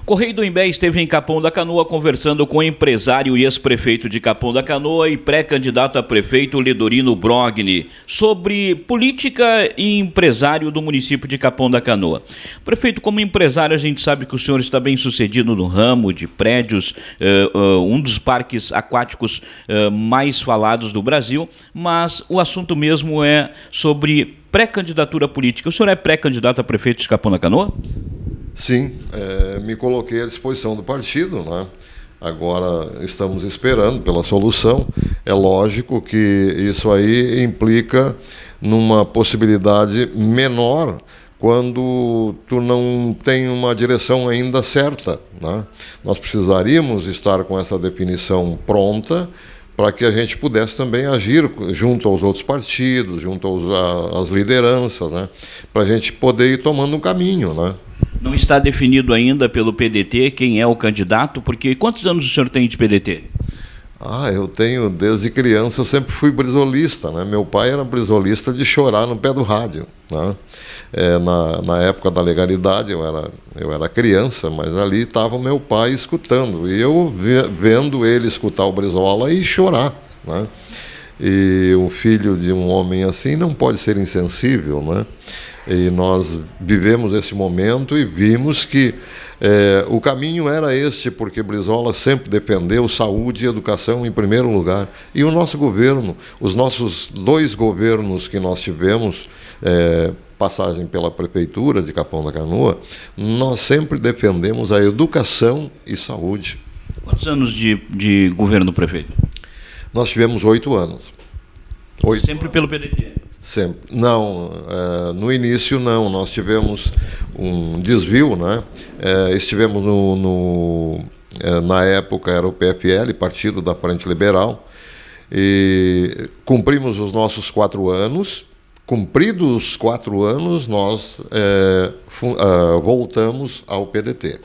Correio do Imbé esteve em Capão da Canoa conversando com o empresário e ex-prefeito de Capão da Canoa e pré-candidato a prefeito Lidorino Brogni sobre política e empresário do município de Capão da Canoa. Prefeito, como empresário, a gente sabe que o senhor está bem sucedido no ramo de prédios, um dos parques aquáticos mais falados do Brasil, mas o assunto mesmo é sobre pré-candidatura política. O senhor é pré-candidato a prefeito de Capão da Canoa? Sim, me coloquei à disposição do partido, né? Agora estamos esperando pela solução. É lógico que isso aí implica numa possibilidade menor quando tu não tem uma direção ainda certa, né? Nós precisaríamos estar com essa definição pronta para que a gente pudesse também agir junto aos outros partidos, junto às lideranças, né? Para a gente poder ir tomando um caminho, né? Não está definido ainda pelo PDT quem é o candidato, porque quantos anos o senhor tem de PDT? Eu tenho, desde criança, eu sempre fui brisolista, né? Meu pai era brisolista de chorar no pé do rádio, né? Na época da legalidade, eu era criança, mas ali estava o meu pai escutando, e eu vendo ele escutar o Brizola e chorar, né? E o filho de um homem assim não pode ser insensível, né? E nós vivemos esse momento e vimos que o caminho era este, porque Brizola sempre defendeu saúde e educação em primeiro lugar. E o nosso governo, os nossos 2 governos que nós tivemos, passagem pela Prefeitura de Capão da Canoa, nós sempre defendemos a educação e saúde. Quantos anos de governo do prefeito? Nós tivemos 8 anos. Sempre pelo PDT? Sempre. Não, no início não, nós tivemos um desvio, né? Estivemos na época era o PFL, Partido da Frente Liberal, e cumprimos os nossos 4 anos. Cumpridos os 4 anos, nós voltamos ao PDT.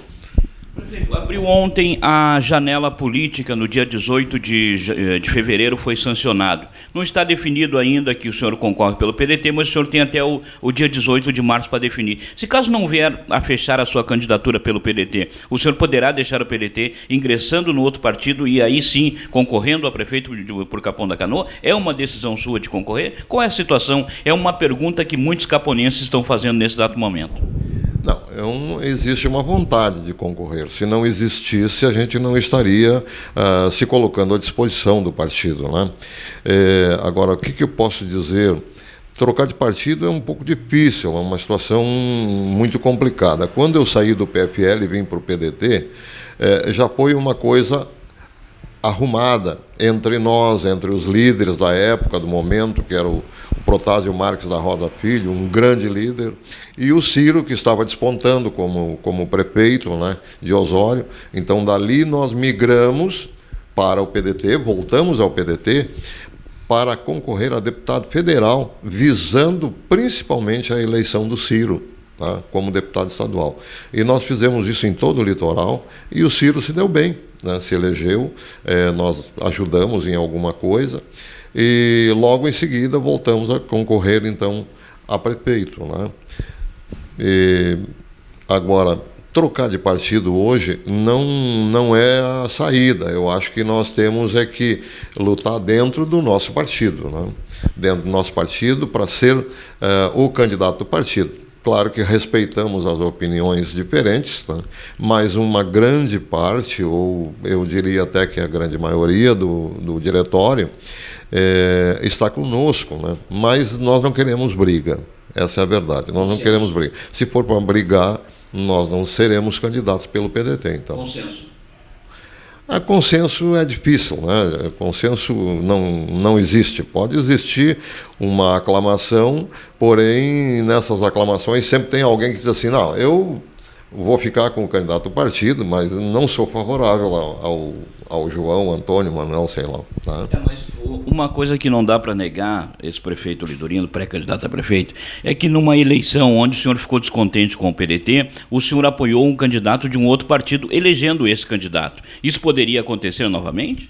Prefeito, abriu ontem a janela política, no dia 18 de fevereiro foi sancionado. Não está definido ainda que o senhor concorre pelo PDT, mas o senhor tem até o dia 18 de março para definir. Se caso não vier a fechar a sua candidatura pelo PDT, o senhor poderá deixar o PDT ingressando no outro partido e aí sim concorrendo a prefeito por Capão da Canoa? É uma decisão sua de concorrer? Qual é a situação? É uma pergunta que muitos caponenses estão fazendo nesse exato momento. Não, existe uma vontade de concorrer. Se não existisse, a gente não estaria se colocando à disposição do partido, né? Agora, o que eu posso dizer? Trocar de partido é um pouco difícil, é uma situação muito complicada. Quando eu saí do PFL e vim para o PDT, já foi uma coisa arrumada entre nós, entre os líderes da época, do momento, que era o Protásio Marques da Rosa Filho, um grande líder, e o Ciro, que estava despontando como prefeito, né, de Osório. Então, dali nós migramos para o PDT, voltamos ao PDT, para concorrer a deputado federal, visando principalmente a eleição do Ciro, tá, como deputado estadual. E nós fizemos isso em todo o litoral, e o Ciro se deu bem, né, se elegeu, nós ajudamos em alguma coisa, e logo em seguida voltamos a concorrer, então, a prefeito, né? E agora, trocar de partido hoje não é a saída. Eu acho que nós temos que lutar dentro do nosso partido, né? Dentro do nosso partido, para ser o candidato do partido. Claro que respeitamos as opiniões diferentes, né? Mas uma grande parte, ou eu diria até que a grande maioria do diretório, está conosco, né? Mas nós não queremos briga, essa é a verdade, nós não queremos briga. Se for para brigar, nós não seremos candidatos pelo PDT, então. Consenso. Consenso é difícil, né? Consenso não existe. Pode existir uma aclamação, porém, nessas aclamações sempre tem alguém que diz assim, não, eu vou ficar com o candidato do partido, mas não sou favorável ao João, Antônio, Manuel, sei lá. Tá? Mas uma coisa que não dá para negar, esse prefeito Lidorino, pré-candidato a prefeito, é que numa eleição onde o senhor ficou descontente com o PDT, o senhor apoiou um candidato de um outro partido, elegendo esse candidato. Isso poderia acontecer novamente?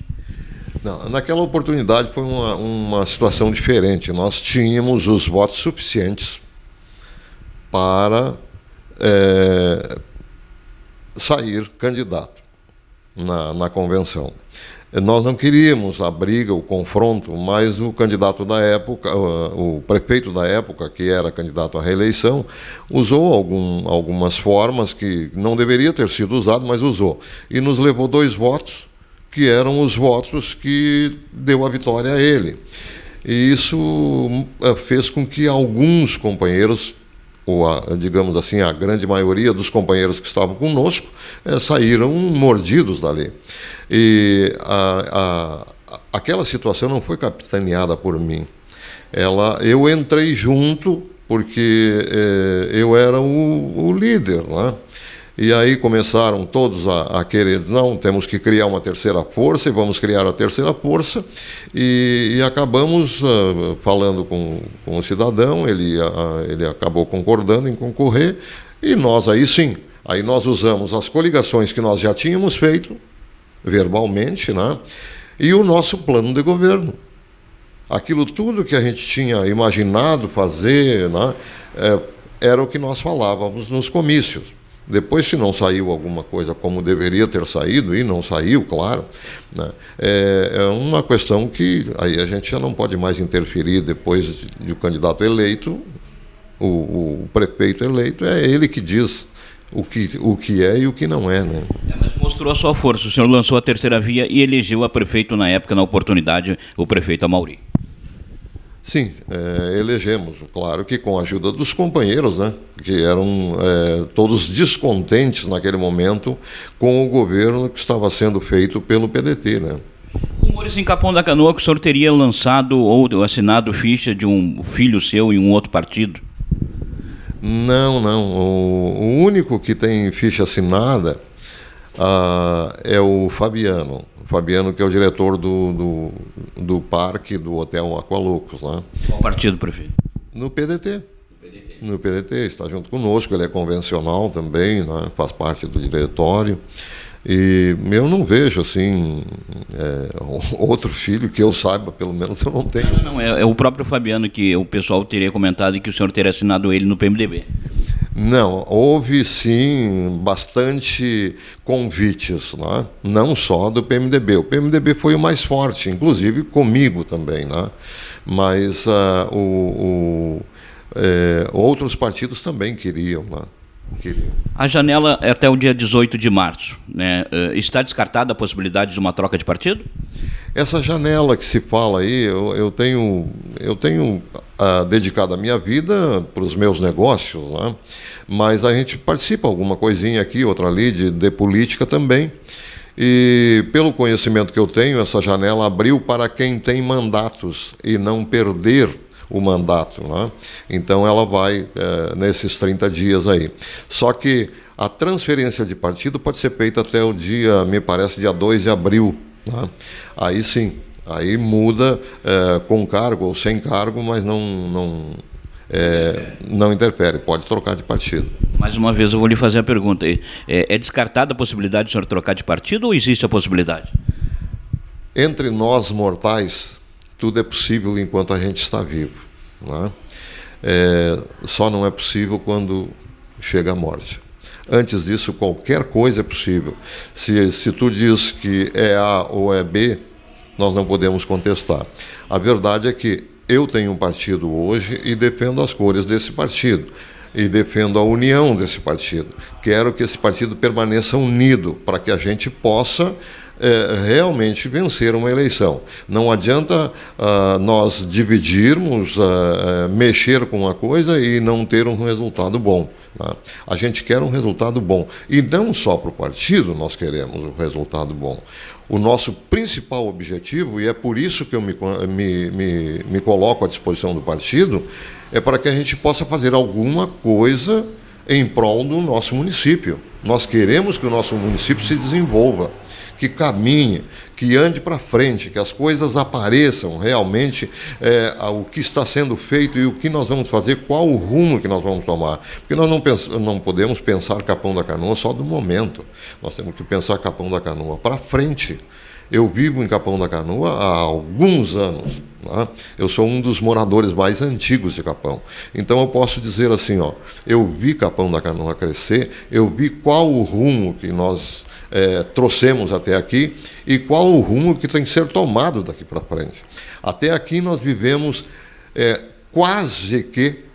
Não, naquela oportunidade foi uma situação diferente. Nós tínhamos os votos suficientes para sair candidato na convenção. Nós não queríamos a briga, o confronto, mas o candidato da época, o prefeito da época, que era candidato à reeleição, usou algumas formas que não deveria ter sido usado, mas usou. E nos levou 2 votos, que eram os votos que deu a vitória a ele. E isso fez com que alguns companheiros, digamos assim, a grande maioria dos companheiros que estavam conosco, saíram mordidos dali. E aquela situação não foi capitaneada por mim. Eu entrei junto porque eu era o líder, né? E aí começaram todos a querer, não, temos que criar uma terceira força, e vamos criar a terceira força, e acabamos falando com o cidadão, ele acabou concordando em concorrer, e nós aí sim, aí nós usamos as coligações que nós já tínhamos feito, verbalmente, né, e o nosso plano de governo. Aquilo tudo que a gente tinha imaginado fazer, né, era o que nós falávamos nos comícios. Depois, se não saiu alguma coisa como deveria ter saído, e não saiu, claro, né, é uma questão que aí a gente já não pode mais interferir depois de o candidato eleito, o prefeito eleito, é ele que diz o que é e o que não é, né? Mas mostrou a sua força. O senhor lançou a terceira via e elegeu a prefeito na época, na oportunidade, o prefeito Amaury. Sim, elegemos, claro que com a ajuda dos companheiros, né, que eram todos descontentes naquele momento com o governo que estava sendo feito pelo PDT, né. Rumores em Capão da Canoa que o senhor teria lançado ou assinado ficha de um filho seu em um outro partido? Não. O único que tem ficha assinada é o Fabiano. Fabiano, que é o diretor do parque do Hotel Aqualocos, né? Qual partido, prefeito? No PDT. No PDT, está junto conosco, ele é convencional também, né? Faz parte do diretório. E eu não vejo, assim, outro filho que eu saiba, pelo menos eu não tenho. Não, é o próprio Fabiano que o pessoal teria comentado e que o senhor teria assinado ele no PMDB. Não, houve sim bastante convites, né? Não só do PMDB. O PMDB foi o mais forte, inclusive comigo também, né? Mas outros partidos também queriam, né? A janela é até o dia 18 de março, né? Está descartada a possibilidade de uma troca de partido? Essa janela que se fala aí, eu tenho dedicado a minha vida para os meus negócios, né? Mas a gente participa alguma coisinha aqui, outra ali, de política também. E pelo conhecimento que eu tenho, essa janela abriu para quem tem mandatos e não perder o mandato, né? Então ela vai nesses 30 dias aí. Só que a transferência de partido pode ser feita até o dia, me parece, dia 2 de abril, né? Aí sim, aí muda com cargo ou sem cargo, mas não interfere, pode trocar de partido. Mais uma vez eu vou lhe fazer a pergunta. É descartada a possibilidade de o senhor trocar de partido ou existe a possibilidade? Entre nós mortais, tudo é possível enquanto a gente está vivo, né? Só não é possível quando chega a morte. Antes disso, qualquer coisa é possível. Se tu diz que é A ou é B, nós não podemos contestar. A verdade é que eu tenho um partido hoje e defendo as cores desse partido. E defendo a união desse partido. Quero que esse partido permaneça unido para que a gente possa realmente vencer uma eleição. Não adianta nós dividirmos, mexer com uma coisa e não ter um resultado bom, tá? A gente quer um resultado bom. E não só para o partido nós queremos um resultado bom. O nosso principal objetivo, e é por isso que eu me coloco à disposição do partido, é para que a gente possa fazer alguma coisa em prol do nosso município. Nós queremos que o nosso município se desenvolva, que caminhe, que ande para frente, que as coisas apareçam realmente, o que está sendo feito e o que nós vamos fazer, qual o rumo que nós vamos tomar. Porque nós não podemos pensar Capão da Canoa só do momento. Nós temos que pensar Capão da Canoa para frente. Eu vivo em Capão da Canoa há alguns anos. Né? Eu sou um dos moradores mais antigos de Capão. Então eu posso dizer assim, ó, eu vi Capão da Canoa crescer, eu vi qual o rumo que nós trouxemos até aqui e qual o rumo que tem que ser tomado daqui para frente. Até aqui nós vivemos quase que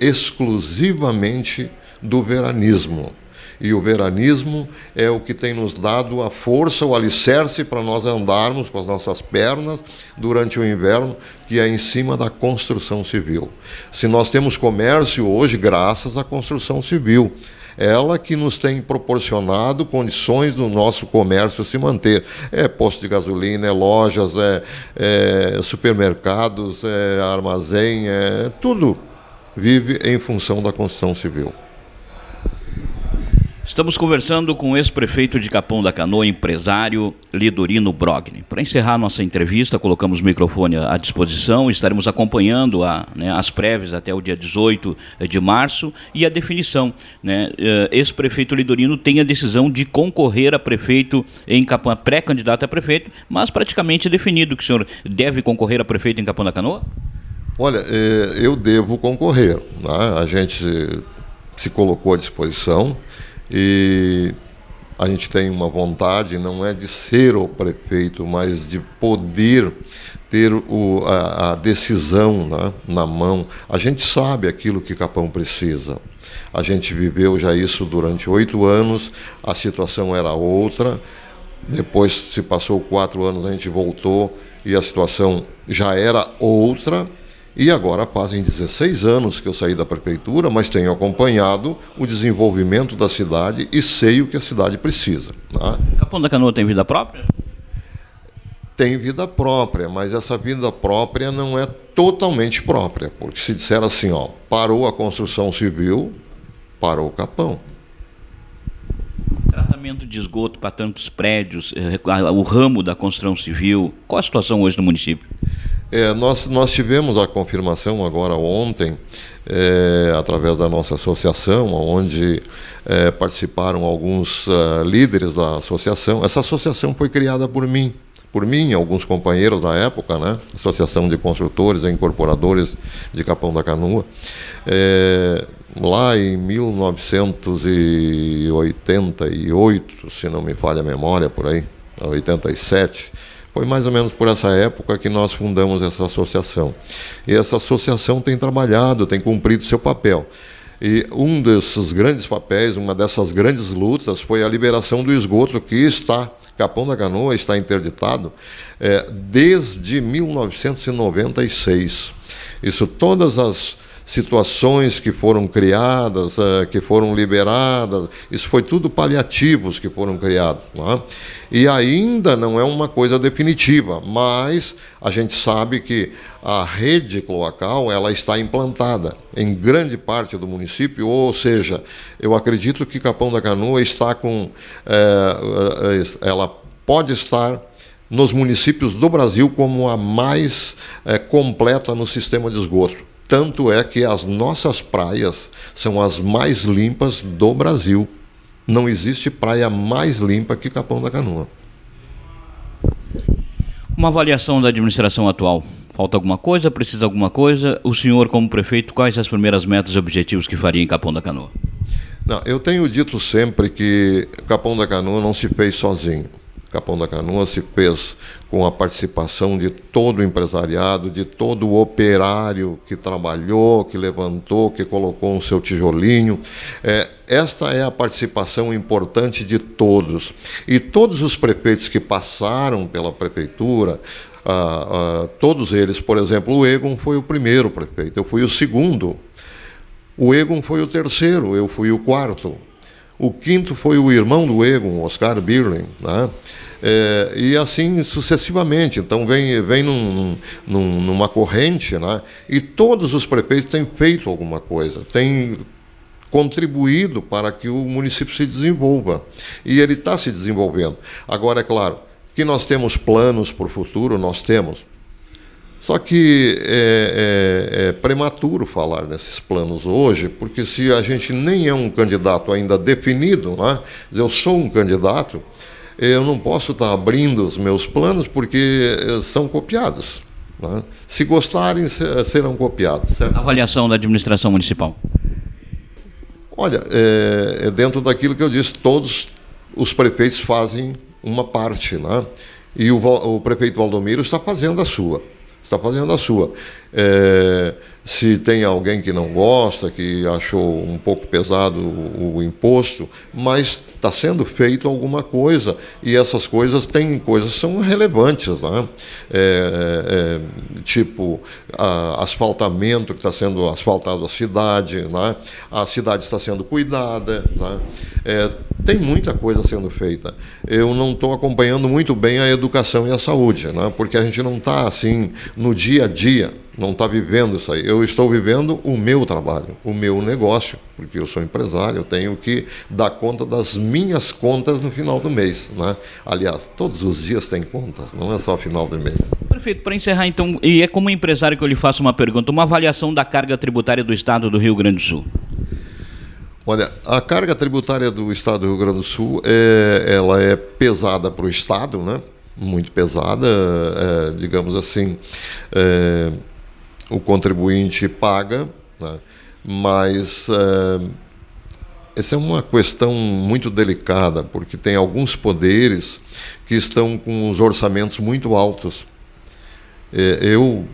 exclusivamente do veranismo. E o veranismo é o que tem nos dado a força, o alicerce para nós andarmos com as nossas pernas durante o inverno, que é em cima da construção civil. Se nós temos comércio hoje, graças à construção civil, ela que nos tem proporcionado condições do nosso comércio se manter. É posto de gasolina, é lojas, é supermercados, é armazém, tudo vive em função da construção civil. Estamos conversando com o ex-prefeito de Capão da Canoa, empresário Lidorino Brogni. Para encerrar nossa entrevista, colocamos o microfone à disposição, estaremos acompanhando as prévias até o dia 18 de março e a definição. Ex-prefeito Lidorino tem a decisão de concorrer a prefeito em Capão, pré-candidato a prefeito, mas praticamente definido que o senhor deve concorrer a prefeito em Capão da Canoa? Olha, eu devo concorrer. Né? A gente se colocou à disposição. E a gente tem uma vontade, não é de ser o prefeito, mas de poder ter a decisão, né, na mão. A gente sabe aquilo que Capão precisa. A gente viveu já isso durante 8 anos, a situação era outra. Depois se passou 4 anos, a gente voltou e a situação já era outra. E agora fazem 16 anos que eu saí da prefeitura, mas tenho acompanhado o desenvolvimento da cidade e sei o que a cidade precisa. Né? Capão da Canoa tem vida própria? Tem vida própria, mas essa vida própria não é totalmente própria, porque se disser assim, ó, parou a construção civil, parou o Capão. Tratamento de esgoto para tantos prédios, o ramo da construção civil, qual a situação hoje no município? Nós tivemos a confirmação agora ontem, através da nossa associação, onde participaram alguns líderes da associação. Essa associação foi criada por mim e alguns companheiros da época, né? Associação de Construtores e Incorporadores de Capão da Canoa. Lá em 1988, se não me falha a memória, por aí, 87, foi mais ou menos por essa época que nós fundamos essa associação. E essa associação tem trabalhado, tem cumprido seu papel. E um desses grandes papéis, uma dessas grandes lutas, foi a liberação do esgoto, que está, Capão da Canoa está interditado desde 1996. Isso, todas as situações que foram criadas, que foram liberadas, isso foi tudo paliativos que foram criados. Né? E ainda não é uma coisa definitiva, mas a gente sabe que a rede cloacal ela está implantada em grande parte do município, ou seja, eu acredito que Capão da Canoa está com... ela pode estar nos municípios do Brasil como a mais completa no sistema de esgoto. Tanto é que as nossas praias são as mais limpas do Brasil. Não existe praia mais limpa que Capão da Canoa. Uma avaliação da administração atual. Falta alguma coisa? Precisa alguma coisa? O senhor, como prefeito, quais as primeiras metas e objetivos que faria em Capão da Canoa? Não, eu tenho dito sempre que Capão da Canoa não se fez sozinho. Capão da Canoa se fez com a participação de todo o empresariado, de todo o operário que trabalhou, que levantou, que colocou o seu tijolinho. Esta é a participação importante de todos. E todos os prefeitos que passaram pela prefeitura, todos eles, por exemplo, o Egon foi o primeiro prefeito, eu fui o segundo. O Egon foi o terceiro, eu fui o quarto. O quinto foi o irmão do Egon, Oscar Birling, né? E assim sucessivamente. Então vem numa corrente, né? E todos os prefeitos têm feito alguma coisa, têm contribuído para que o município se desenvolva. E ele está se desenvolvendo. Agora, é claro, que nós temos planos para o futuro, nós temos. Só que é prematuro falar nesses planos hoje, porque se a gente nem é um candidato ainda definido, né? Eu sou um candidato, eu não posso estar abrindo os meus planos porque são copiados, né? Se gostarem, serão copiados. Certo? Avaliação da administração municipal. Olha, é dentro daquilo que eu disse, todos os prefeitos fazem uma parte, né? E o prefeito Valdomiro está fazendo a sua. Se tem alguém que não gosta, que achou um pouco pesado o imposto, mas está sendo feito alguma coisa, e essas coisas são relevantes, né? Tipo asfaltamento, que está sendo asfaltado a cidade, né? A cidade está sendo cuidada, né? Tem muita coisa sendo feita. Eu não estou acompanhando muito bem a educação e a saúde, né? Porque a gente não está assim no dia a dia, não está vivendo isso aí. Eu estou vivendo o meu trabalho, o meu negócio, porque eu sou empresário, eu tenho que dar conta das minhas contas no final do mês, né? Aliás, todos os dias tem contas, não é só final do mês. Prefeito, para encerrar então, e é como empresário que eu lhe faço uma pergunta, uma avaliação da carga tributária do Estado do Rio Grande do Sul. Olha, a carga tributária do Estado do Rio Grande do Sul, ela é pesada para o Estado, né? Muito pesada, digamos assim, o contribuinte paga, né? Mas essa é uma questão muito delicada, porque tem alguns poderes que estão com os orçamentos muito altos. Eu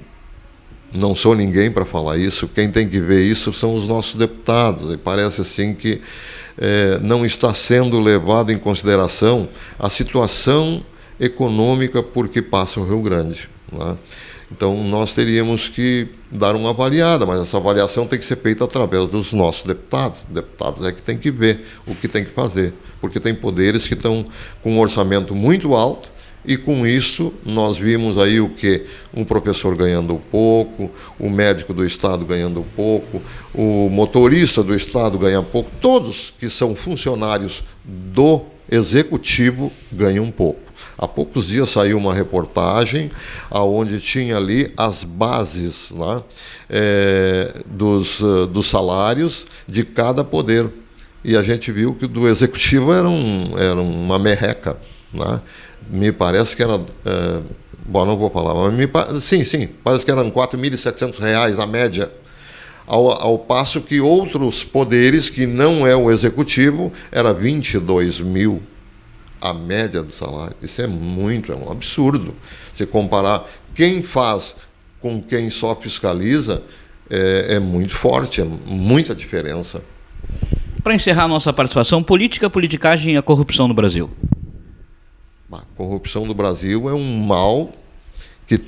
não sou ninguém para falar isso, quem tem que ver isso são os nossos deputados, e parece assim que não está sendo levado em consideração a situação econômica por que passa o Rio Grande, né? Então nós teríamos que dar uma avaliada, mas essa avaliação tem que ser feita através dos nossos deputados. Deputados é que tem que ver o que tem que fazer, porque tem poderes que estão com um orçamento muito alto, e com isso nós vimos aí o que? Um professor ganhando pouco, o médico do Estado ganhando pouco, o motorista do Estado ganha pouco, todos que são funcionários do Executivo ganham pouco. Há poucos dias saiu uma reportagem onde tinha ali as bases, né, dos salários de cada poder. E a gente viu que o do Executivo era uma merreca, né? Me parece que era... bom, não vou falar, mas sim, parece que eram R$ 4.700 a média, ao passo que outros poderes, que não é o Executivo, era 22 mil a média do salário. Isso é um absurdo. Se comparar quem faz com quem só fiscaliza, é muito forte, é muita diferença. Para encerrar a nossa participação, política, politicagem e a corrupção no Brasil. A corrupção do Brasil é um mal que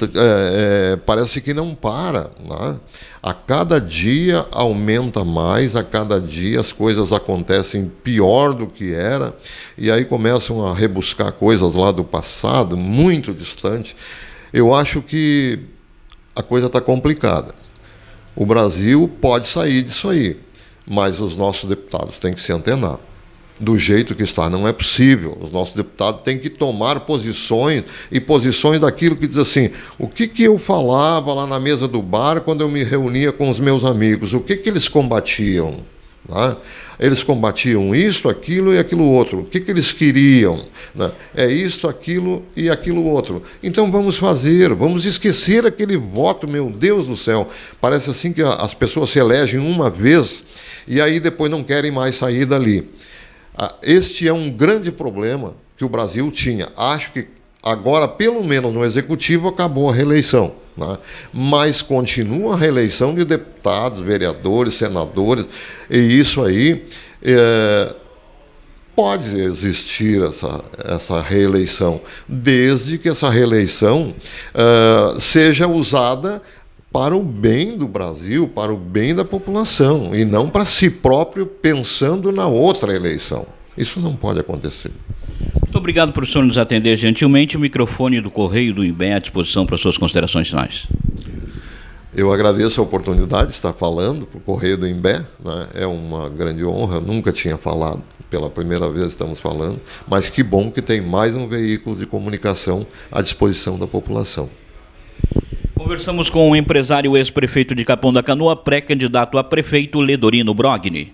parece que não para, né? A cada dia aumenta mais, a cada dia as coisas acontecem pior do que era, e aí começam a rebuscar coisas lá do passado, muito distante. Eu acho que a coisa está complicada. O Brasil pode sair disso aí, mas os nossos deputados têm que se antenar. Do jeito que está, não é possível. Os nossos deputados têm que tomar posições, e posições daquilo que diz assim: o que eu falava lá na mesa do bar quando eu me reunia com os meus amigos, o que eles combatiam? Né? Eles combatiam isso, aquilo e aquilo outro. O que eles queriam? Né? É isso, aquilo e aquilo outro. Então vamos esquecer aquele voto, meu Deus do céu. Parece assim que as pessoas se elegem uma vez e aí depois não querem mais sair dali. Este é um grande problema que o Brasil tinha. Acho que agora, pelo menos no Executivo, acabou a reeleição, né? Mas continua a reeleição de deputados, vereadores, senadores, e isso aí pode existir essa reeleição, desde que essa reeleição seja usada para o bem do Brasil, para o bem da população, e não para si próprio, pensando na outra eleição. Isso não pode acontecer. Muito obrigado por o senhor nos atender gentilmente. O microfone do Correio do INBE à disposição para suas considerações finais. Eu agradeço a oportunidade de estar falando para o Correio do INBE, né? É uma grande honra, nunca tinha falado, pela primeira vez estamos falando, mas que bom que tem mais um veículo de comunicação à disposição da população. Conversamos com o empresário ex-prefeito de Capão da Canoa, pré-candidato a prefeito, Ledorino Brogni.